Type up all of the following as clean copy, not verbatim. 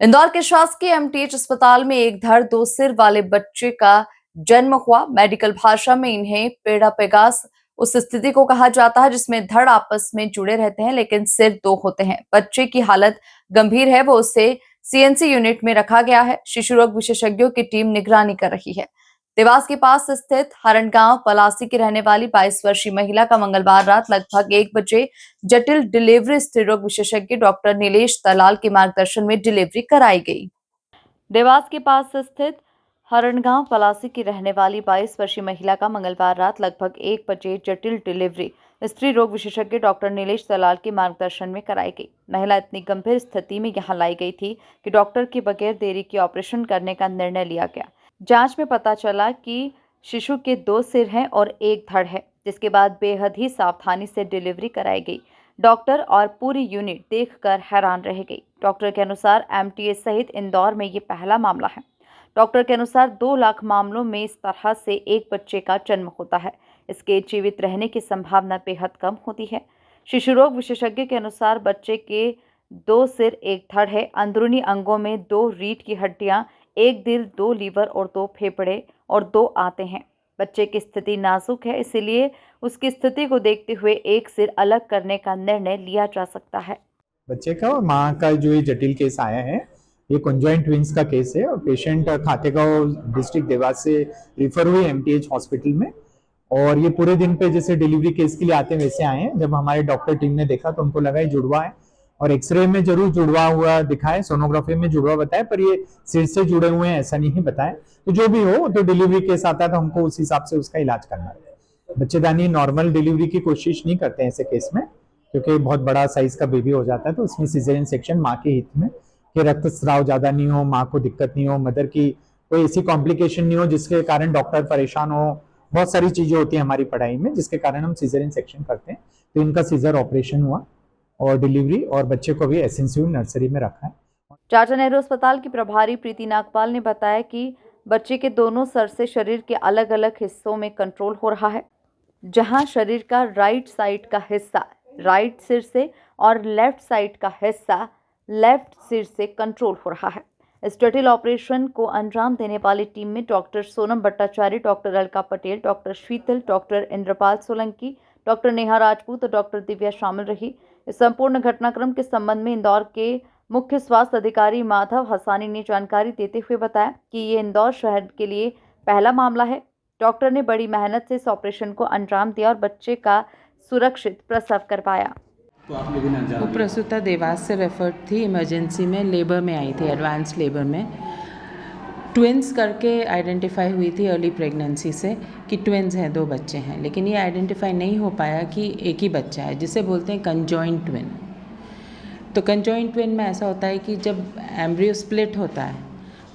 इंदौर के शासकीय एमटीएच अस्पताल में एक धड़ दो सिर वाले बच्चे का जन्म हुआ। मेडिकल भाषा में इन्हें पेड़ा पेगास उस स्थिति को कहा जाता है जिसमें धड़ आपस में जुड़े रहते हैं लेकिन सिर दो होते हैं। बच्चे की हालत गंभीर है, वो उसे सीएनसी यूनिट में रखा गया है। शिशु रोग विशेषज्ञों की टीम निगरानी कर रही है। देवास के पास स्थित हरणगांव पलासी की रहने वाली 22 वर्षीय महिला का मंगलवार रात लगभग 1 बजे जटिल डिलीवरी स्त्री रोग विशेषज्ञ डॉक्टर नीलेश दलाल के मार्गदर्शन में डिलीवरी कराई गई। देवास के पास स्थित हरणगांव पलासी की रहने वाली 22 वर्षीय महिला का मंगलवार रात लगभग 1 बजे जटिल डिलीवरी स्त्री रोग विशेषज्ञ डॉक्टर नीलेश दलाल के मार्गदर्शन में कराई गई। महिला इतनी गंभीर स्थिति में यहां लाई गई थी कि डॉक्टर के बगैर देरी के ऑपरेशन करने का निर्णय लिया गया। जांच में पता चला कि शिशु के 2 सिर हैं और 1 धड़ है, जिसके बाद बेहद ही सावधानी से डिलीवरी कराई गई। डॉक्टर और पूरी यूनिट देखकर हैरान रह गई। डॉक्टर के अनुसार एमटीएच सहित इंदौर में ये पहला मामला है। डॉक्टर के अनुसार 2 लाख मामलों में इस तरह से एक बच्चे का जन्म होता है। इसके जीवित रहने की संभावना बेहद कम होती है। शिशु रोग विशेषज्ञ के अनुसार बच्चे के 2 सिर 1 धड़ है। अंदरूनी अंगों में 2 रीढ़ की हड्डियां, 1 दिल, 2 लीवर और 2 फेफड़े और 2 आते हैं। बच्चे की स्थिति नाजुक है, इसलिए उसकी स्थिति को देखते हुए एक सिर अलग करने का निर्णय लिया जा सकता है। बच्चे का और माँ का जो ये जटिल केस आया है, ये कॉन्जॉइंट ट्विंस का केस है और पेशेंट खातेगांव डिस्ट्रिक्ट देवास से रिफर हुए एमटीएच हॉस्पिटल में। और ये पूरे दिन पे जैसे डिलीवरी केस के लिए आते वैसे आए हैं। जब हमारे डॉक्टर टीम ने देखा तो उनको लगा ये जुड़वा है और एक्सरे में जरूर जुड़वा हुआ दिखाए, सोनोग्राफी में जुड़वा बताए, पर ये सिर से जुड़े हुए हैं ऐसा नहीं बताए। तो जो भी हो, तो डिलीवरी केस आता है तो हमको उस हिसाब से उसका इलाज करना है। बच्चेदानी नॉर्मल डिलीवरी की कोशिश नहीं करते हैं ऐसे केस में, क्योंकि बहुत बड़ा साइज का बेबी हो जाता है। तो उसमें सिजेरियन सेक्शन माँ के हित में, कि रक्तस्राव ज्यादा नहीं हो, माँ को दिक्कत नहीं हो, मदर की कोई ऐसी कॉम्प्लिकेशन नहीं हो जिसके कारण डॉक्टर परेशान हो। बहुत सारी चीजें होती है हमारी पढ़ाई में जिसके कारण हम सिजेरियन सेक्शन करते हैं। तो इनका सीजर ऑपरेशन हुआ और डिलीवरी, और बच्चे को भी एसएनसीयू नर्सरी में रखा है। चाचा नेहरू अस्पताल की प्रभारी प्रीति नागपाल ने बताया कि बच्चे के दोनों सर से शरीर के अलग अलग हिस्सों में कंट्रोल हो रहा है। जहां शरीर का राइट साइड का हिस्सा राइट सिर से और लेफ्ट साइड का हिस्सा लेफ्ट सिर से कंट्रोल हो रहा है। इस जटिल ऑपरेशन को अंजाम देने वाली टीम में doctor Sonam Bhattacharya, doctor Alka Patel, doctor Sheetal, doctor Indrapal Solanki, doctor Neha Rajput और डॉक्टर दिव्या शामिल रही। इस संपूर्ण घटनाक्रम के संबंध में इंदौर के मुख्य स्वास्थ्य अधिकारी माधव हसानी ने जानकारी देते हुए बताया कि ये इंदौर शहर के लिए पहला मामला है। डॉक्टर ने बड़ी मेहनत से इस ऑपरेशन को अंजाम दिया और बच्चे का सुरक्षित प्रसव करवाया। तो आप लोगों ने अंजाम वो प्रसूता देवास से रेफर्ड थी, इमरजेंसी में लेबर में आई थी, एडवांस लेबर में। ट्विन्स करके आइडेंटिफाई हुई थी अर्ली प्रेगनेंसी से कि ट्विन्स हैं, 2 बच्चे हैं, लेकिन ये आइडेंटिफाई नहीं हो पाया कि एक ही बच्चा है, जिसे बोलते हैं कंजॉइंट ट्विन। तो कंजॉइंट ट्विन में ऐसा होता है कि जब एम्ब्रियो स्प्लिट होता है,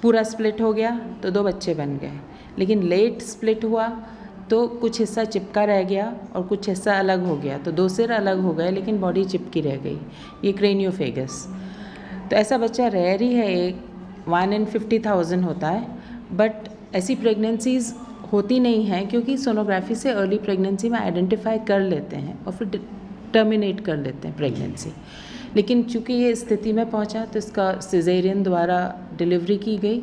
पूरा स्प्लिट हो गया तो 2 बच्चे बन गए, लेकिन लेट स्प्लिट हुआ तो कुछ हिस्सा चिपका रह गया और कुछ हिस्सा अलग हो गया, तो 2 सिर अलग हो गए लेकिन बॉडी चिपकी रह गई। ये क्रेनियोफेगस। तो ऐसा बच्चा रेयर ही है, एक 1 in 50,000 होता है, बट ऐसी प्रेगनेंसीज होती नहीं हैं क्योंकि सोनोग्राफी से अर्ली प्रेगनेंसी में आइडेंटिफाई कर लेते हैं और फिर टर्मिनेट कर लेते हैं प्रेगनेंसी। लेकिन चूँकि ये स्थिति में पहुँचा तो इसका सिजेरियन द्वारा डिलीवरी की गई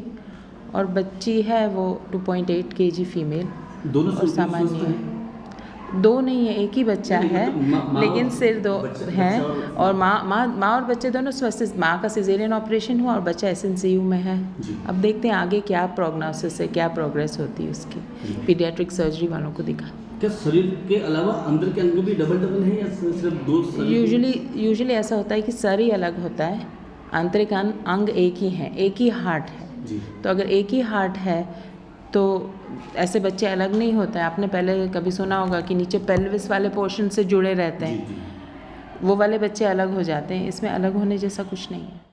और बच्ची है वो 2.8 kg फीमेल और सामान्य है। 2 नहीं है, एक ही बच्चा है, लेकिन सिर 2 हैं और माँ और बच्चे दोनों स्वस्थ। माँ का सिजेरियन ऑपरेशन हुआ और बच्चा एसएनसीयू में है। अब देखते हैं आगे क्या प्रोग्नोसिस है, क्या प्रोग्रेस होती है उसकी। पीडियाट्रिक सर्जरी वालों को दिखा। क्या शरीर के अलावा अंदर के अंग भी डबल है या सिर्फ 2? यूजुअली ऐसा होता है कि सर ही अलग होता है, आंतरिक अंग एक ही है, एक ही हार्ट है। तो अगर एक ही हार्ट है तो ऐसे बच्चे अलग नहीं होते हैं। आपने पहले कभी सुना होगा कि नीचे पेल्विस वाले पोर्शन से जुड़े रहते हैं, वो वाले बच्चे अलग हो जाते हैं। इसमें अलग होने जैसा कुछ नहीं है।